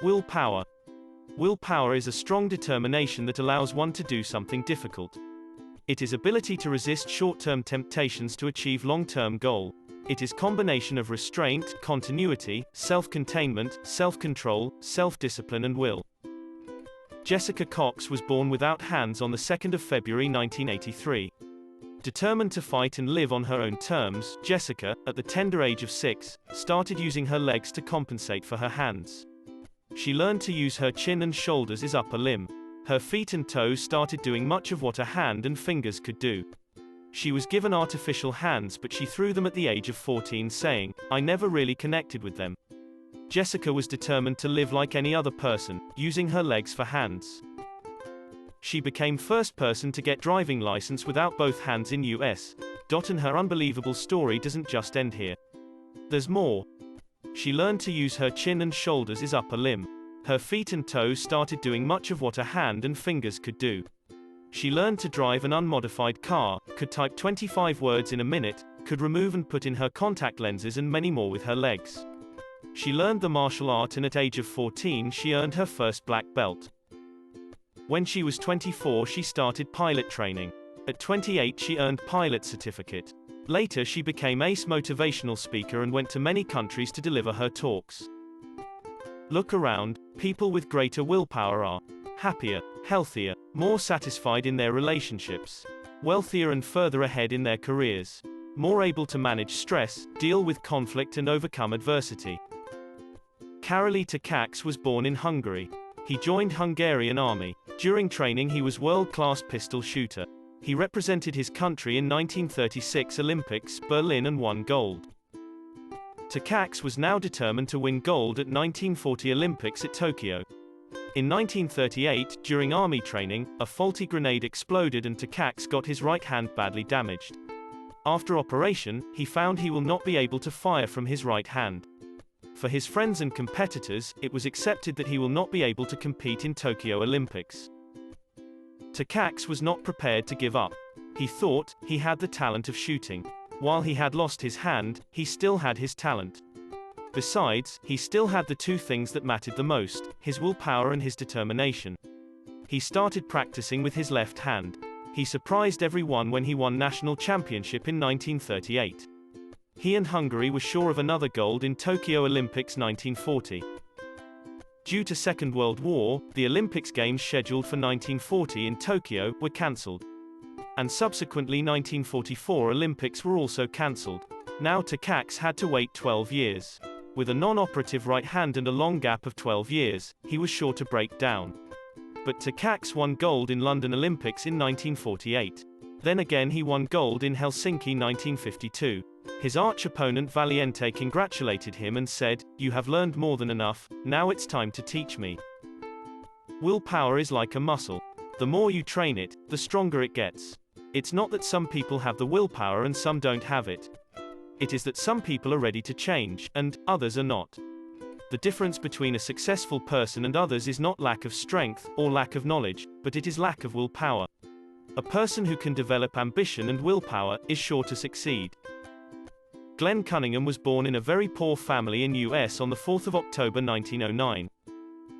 Willpower. Willpower is a strong determination that allows one to do something difficult. It is ability to resist short-term temptations to achieve long-term goal. It is combination of restraint, continuity, self-containment, self-control, self-discipline and will. Jessica Cox was born without hands on the 2nd of February 1983. Determined to fight and live on her own terms, Jessica, at the tender age of 6, started using her legs to compensate for her hands. She learned to use her chin and shoulders as upper limb. Her feet and toes started doing much of what a hand and fingers could do. She was given artificial hands, but she threw them at the age of 14, saying, "I never really connected with them." Jessica was determined to live like any other person, using her legs for hands. She became first person to get driving license without both hands in US. And her unbelievable story doesn't just end here. There's more. She learned to use her chin and shoulders as upper limb. Her feet and toes started doing much of what a hand and fingers could do. She learned to drive an unmodified car, could type 25 words in a minute, could remove and put in her contact lenses and many more with her legs. She learned the martial art, and at age of 14 she earned her first black belt. When she was 24 she started pilot training. At 28 she earned pilot certificate. Later she became ace motivational speaker and went to many countries to deliver her talks. Look around, people with greater willpower are happier, healthier, more satisfied in their relationships, wealthier and further ahead in their careers, more able to manage stress, deal with conflict and overcome adversity. Karolyi Takacs was born in Hungary. He joined Hungarian army. During training he was world-class pistol shooter. He represented his country in 1936 Olympics, Berlin and won gold. Takacs was now determined to win gold at 1940 Olympics at Tokyo. In 1938, during army training, a faulty grenade exploded and Takacs got his right hand badly damaged. After operation, he found he will not be able to fire from his right hand. For his friends and competitors, it was accepted that he will not be able to compete in Tokyo Olympics. Takacs was not prepared to give up. He thought he had the talent of shooting. While he had lost his hand, he still had his talent. Besides, he still had the two things that mattered the most, his willpower and his determination. He started practicing with his left hand. He surprised everyone when he won national championship in 1938. He and Hungary were sure of another gold in Tokyo Olympics 1940. Due to Second World War, the Olympics Games scheduled for 1940 in Tokyo were cancelled. And subsequently 1944 Olympics were also cancelled. Now Takacs had to wait 12 years. With a non-operative right hand and a long gap of 12 years, he was sure to break down. But Takacs won gold in London Olympics in 1948. Then again he won gold in Helsinki 1952. His arch opponent Valiente congratulated him and said, "You have learned more than enough, now it's time to teach me." Willpower is like a muscle. The more you train it, the stronger it gets. It's not that some people have the willpower and some don't have it. It is that some people are ready to change, and others are not. The difference between a successful person and others is not lack of strength, or lack of knowledge, but it is lack of willpower. A person who can develop ambition and willpower is sure to succeed. Glenn Cunningham was born in a very poor family in US on the 4th of October 1909.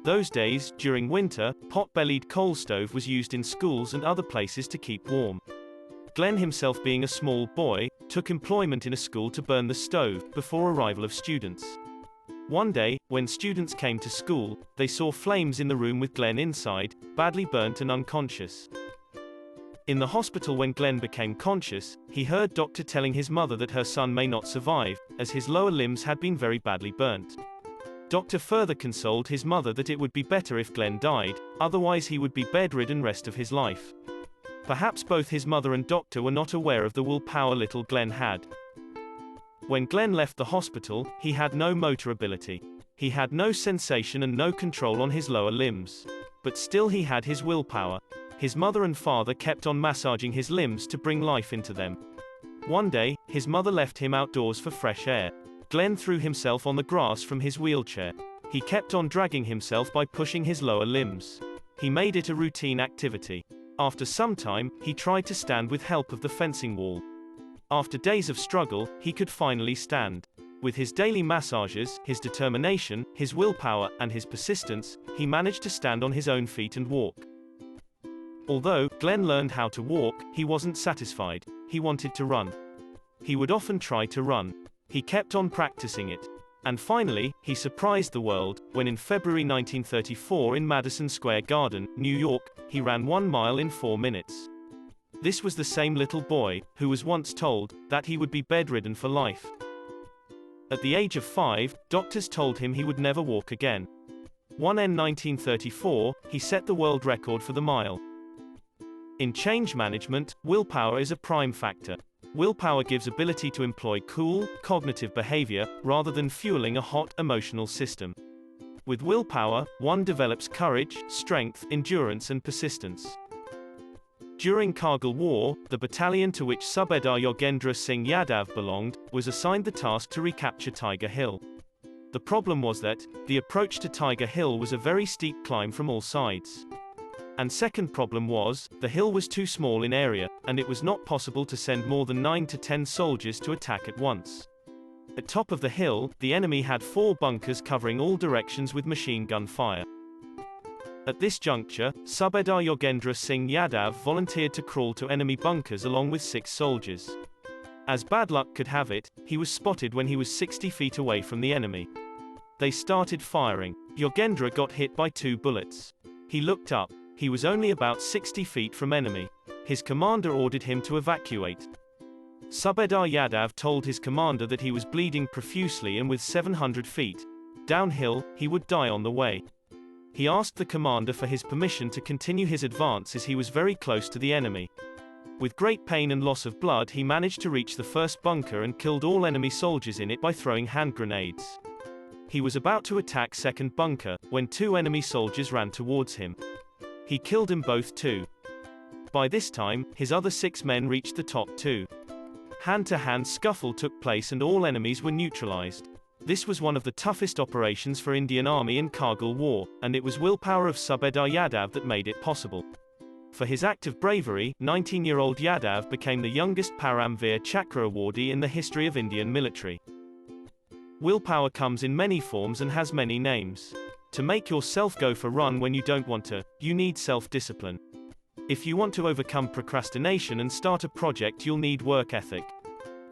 Those days, during winter, pot-bellied coal stove was used in schools and other places to keep warm. Glenn himself, being a small boy, took employment in a school to burn the stove, before arrival of students. One day, when students came to school, they saw flames in the room with Glenn inside, badly burnt and unconscious. In the hospital when Glenn became conscious, he heard doctor telling his mother that her son may not survive, as his lower limbs had been very badly burnt. Doctor further consoled his mother that it would be better if Glenn died, otherwise he would be bedridden rest of his life. Perhaps both his mother and doctor were not aware of the willpower little Glenn had. When Glenn left the hospital, he had no motor ability. He had no sensation and no control on his lower limbs. But still he had his willpower. His mother and father kept on massaging his limbs to bring life into them. One day, his mother left him outdoors for fresh air. Glenn threw himself on the grass from his wheelchair. He kept on dragging himself by pushing his lower limbs. He made it a routine activity. After some time, he tried to stand with help of the fencing wall. After days of struggle, he could finally stand. With his daily massages, his determination, his willpower, and his persistence, he managed to stand on his own feet and walk. Although Glenn learned how to walk, he wasn't satisfied. He wanted to run. He would often try to run. He kept on practicing it. And finally, he surprised the world, when in February 1934 in Madison Square Garden, New York, he ran 1 mile in 4 minutes. This was the same little boy, who was once told, that he would be bedridden for life. At the age of 5, doctors told him he would never walk again. 1 in 1934, he set the world record for the mile. In change management, willpower is a prime factor. Willpower gives ability to employ cool, cognitive behavior, rather than fueling a hot, emotional system. With willpower, one develops courage, strength, endurance and persistence. During Kargil War, the battalion to which Subedar Yogendra Singh Yadav belonged, was assigned the task to recapture Tiger Hill. The problem was that, the approach to Tiger Hill was a very steep climb from all sides. And second problem was, the hill was too small in area, and it was not possible to send more than 9 to 10 soldiers to attack at once. At top of the hill, the enemy had 4 bunkers covering all directions with machine gun fire. At this juncture, Subedar Yogendra Singh Yadav volunteered to crawl to enemy bunkers along with 6 soldiers. As bad luck could have it, he was spotted when he was 60 feet away from the enemy. They started firing. Yogendra got hit by 2 bullets. He looked up. He was only about 60 feet from enemy. His commander ordered him to evacuate. Subedar Yadav told his commander that he was bleeding profusely and with 700 feet downhill, he would die on the way. He asked the commander for his permission to continue his advance as he was very close to the enemy. With great pain and loss of blood, he managed to reach the first bunker and killed all enemy soldiers in it by throwing hand grenades. He was about to attack second bunker, when 2 enemy soldiers ran towards him. He killed them both too. By this time, his other 6 men reached the top 2. Hand-to-hand scuffle took place and all enemies were neutralized. This was one of the toughest operations for Indian Army in Kargil War, and it was willpower of Subedar Yadav that made it possible. For his act of bravery, 19-year-old Yadav became the youngest Paramveer Chakra awardee in the history of Indian military. Willpower comes in many forms and has many names. To make yourself go for run when you don't want to, you need self-discipline. If you want to overcome procrastination and start a project, you'll need work ethic.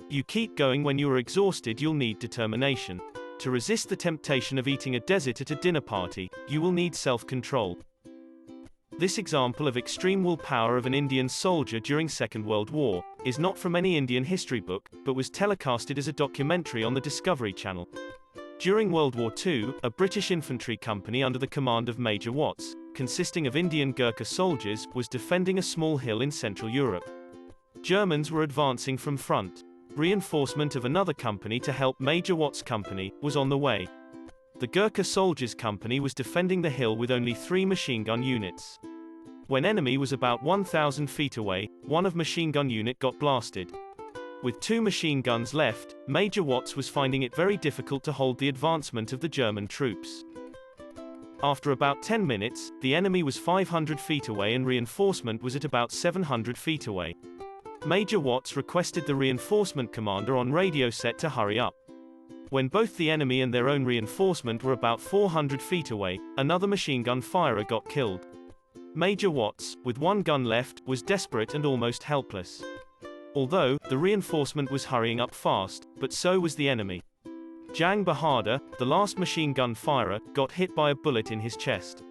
You keep going when you are exhausted, you'll need determination. To resist the temptation of eating a dessert at a dinner party, you will need self-control. This example of extreme willpower of an Indian soldier during Second World War is not from any Indian history book, but was telecasted as a documentary on the Discovery Channel. During World War II, a British infantry company under the command of Major Watts, consisting of Indian Gurkha soldiers, was defending a small hill in Central Europe. Germans were advancing from front. Reinforcement of another company to help Major Watts' company was on the way. The Gurkha Soldiers Company was defending the hill with only 3 machine gun units. When enemy was about 1,000 feet away, one of machine gun unit got blasted. With 2 machine guns left, Major Watts was finding it very difficult to hold the advancement of the German troops. After about 10 minutes, the enemy was 500 feet away and reinforcement was at about 700 feet away. Major Watts requested the reinforcement commander on radio set to hurry up. When both the enemy and their own reinforcement were about 400 feet away, another machine gun firer got killed. Major Watts, with 1 gun left, was desperate and almost helpless. Although, the reinforcement was hurrying up fast, but so was the enemy. Jang Bahadur, the last machine gun firer, got hit by a bullet in his chest.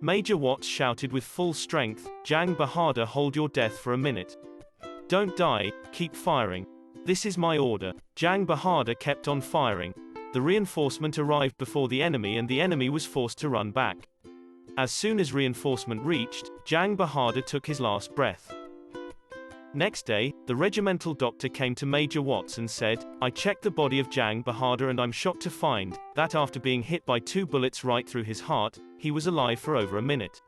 Major Watts shouted with full strength, "Jang Bahadur, hold your death for a minute. Don't die, keep firing. This is my order." Jang Bahadur kept on firing. The reinforcement arrived before the enemy and the enemy was forced to run back. As soon as reinforcement reached, Jang Bahadur took his last breath. Next day, the regimental doctor came to Major Watts and said, "I checked the body of Jang Bahadur and I'm shocked to find that after being hit by 2 bullets right through his heart, he was alive for over a minute.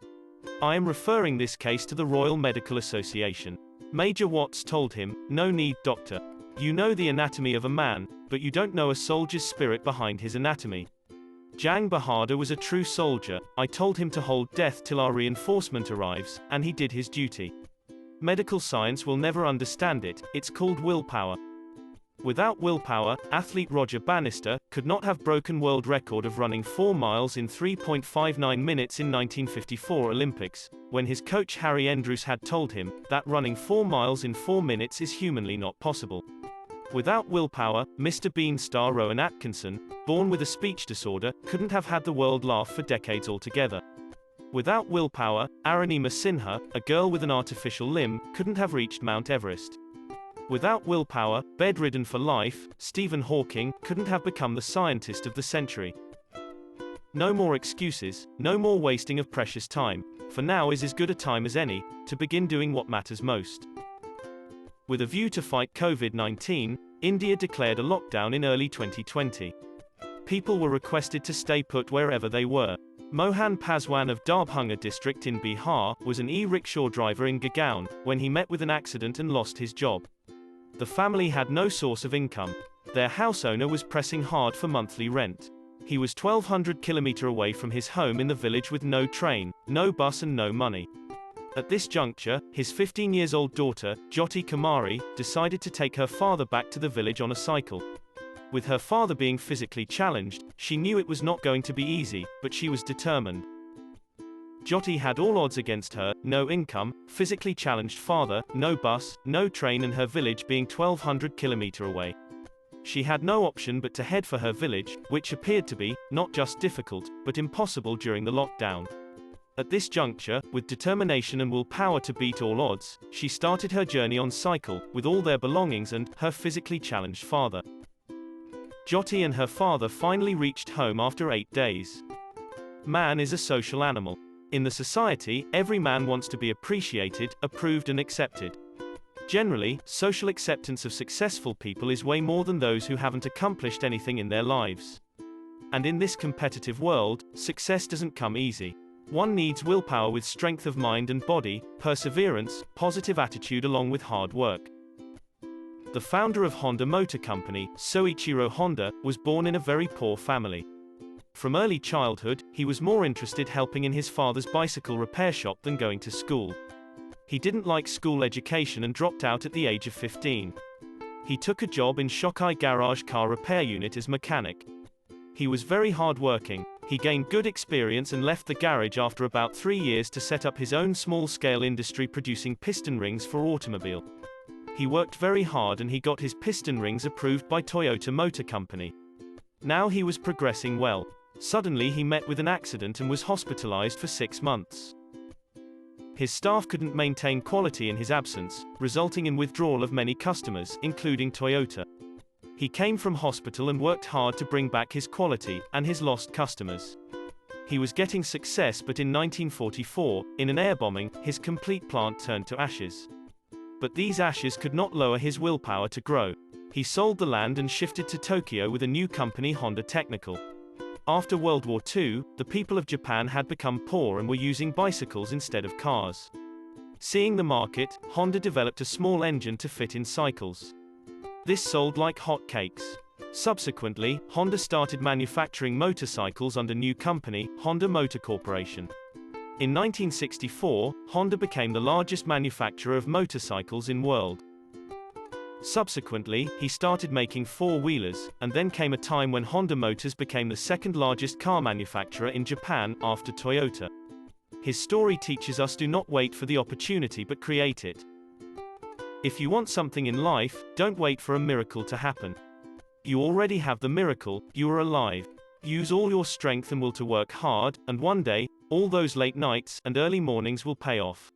I am referring this case to the Royal Medical Association." Major Watts told him, "No need, doctor. You know the anatomy of a man, but you don't know a soldier's spirit behind his anatomy. Jang Bahadur was a true soldier. I told him to hold death till our reinforcement arrives, and he did his duty. Medical science will never understand it, it's called willpower." Without willpower, athlete Roger Bannister could not have broken world record of running 4 miles in 3.59 minutes in 1954 Olympics, when his coach Harry Andrews had told him that running 4 miles in 4 minutes is humanly not possible. Without willpower, Mr. Bean star Rowan Atkinson, born with a speech disorder, couldn't have had the world laugh for decades altogether. Without willpower, Arunima Sinha, a girl with an artificial limb, couldn't have reached Mount Everest. Without willpower, bedridden for life, Stephen Hawking couldn't have become the scientist of the century. No more excuses, no more wasting of precious time, for now is as good a time as any to begin doing what matters most. With a view to fight COVID-19, India declared a lockdown in early 2020. People were requested to stay put wherever they were. Mohan Paswan of Darbhanga district in Bihar was an e-rickshaw driver in Gurgaon when he met with an accident and lost his job. The family had no source of income. Their house owner was pressing hard for monthly rent. He was 1,200 km away from his home in the village with no train, no bus and no money. At this juncture, his 15-year-old daughter, Jyoti Kumari, decided to take her father back to the village on a cycle. With her father being physically challenged, she knew it was not going to be easy, but she was determined. Jyoti had all odds against her: no income, physically challenged father, no bus, no train and her village being 1,200 km away. She had no option but to head for her village, which appeared to be, not just difficult, but impossible during the lockdown. At this juncture, with determination and willpower to beat all odds, she started her journey on cycle, with all their belongings and her physically challenged father. Jyoti and her father finally reached home after 8 days. Man is a social animal. In the society, every man wants to be appreciated, approved and accepted. Generally, social acceptance of successful people is way more than those who haven't accomplished anything in their lives. And in this competitive world, success doesn't come easy. One needs willpower with strength of mind and body, perseverance, positive attitude along with hard work. The founder of Honda Motor Company, Soichiro Honda, was born in a very poor family. From early childhood, he was more interested helping in his father's bicycle repair shop than going to school. He didn't like school education and dropped out at the age of 15. He took a job in Shokai Garage car repair unit as mechanic. He was very hard-working. He gained good experience and left the garage after about 3 years to set up his own small-scale industry producing piston rings for automobile. He worked very hard and he got his piston rings approved by Toyota Motor Company. Now he was progressing well. Suddenly he met with an accident and was hospitalized for 6 months. His staff couldn't maintain quality in his absence, resulting in withdrawal of many customers, including Toyota. He came from hospital and worked hard to bring back his quality and his lost customers. He was getting success, but in 1944, in an air bombing, his complete plant turned to ashes. But these ashes could not lower his willpower to grow. He sold the land and shifted to Tokyo with a new company, Honda Technical. After World War II, the people of Japan had become poor and were using bicycles instead of cars. Seeing the market, Honda developed a small engine to fit in cycles. This sold like hotcakes. Subsequently, Honda started manufacturing motorcycles under new company, Honda Motor Corporation. In 1964, Honda became the largest manufacturer of motorcycles in world. Subsequently, he started making four-wheelers, and then came a time when Honda Motors became the second largest car manufacturer in Japan, after Toyota. His story teaches us: do not wait for the opportunity but create it. If you want something in life, don't wait for a miracle to happen. You already have the miracle, you are alive. Use all your strength and will to work hard, and one day, all those late nights and early mornings will pay off.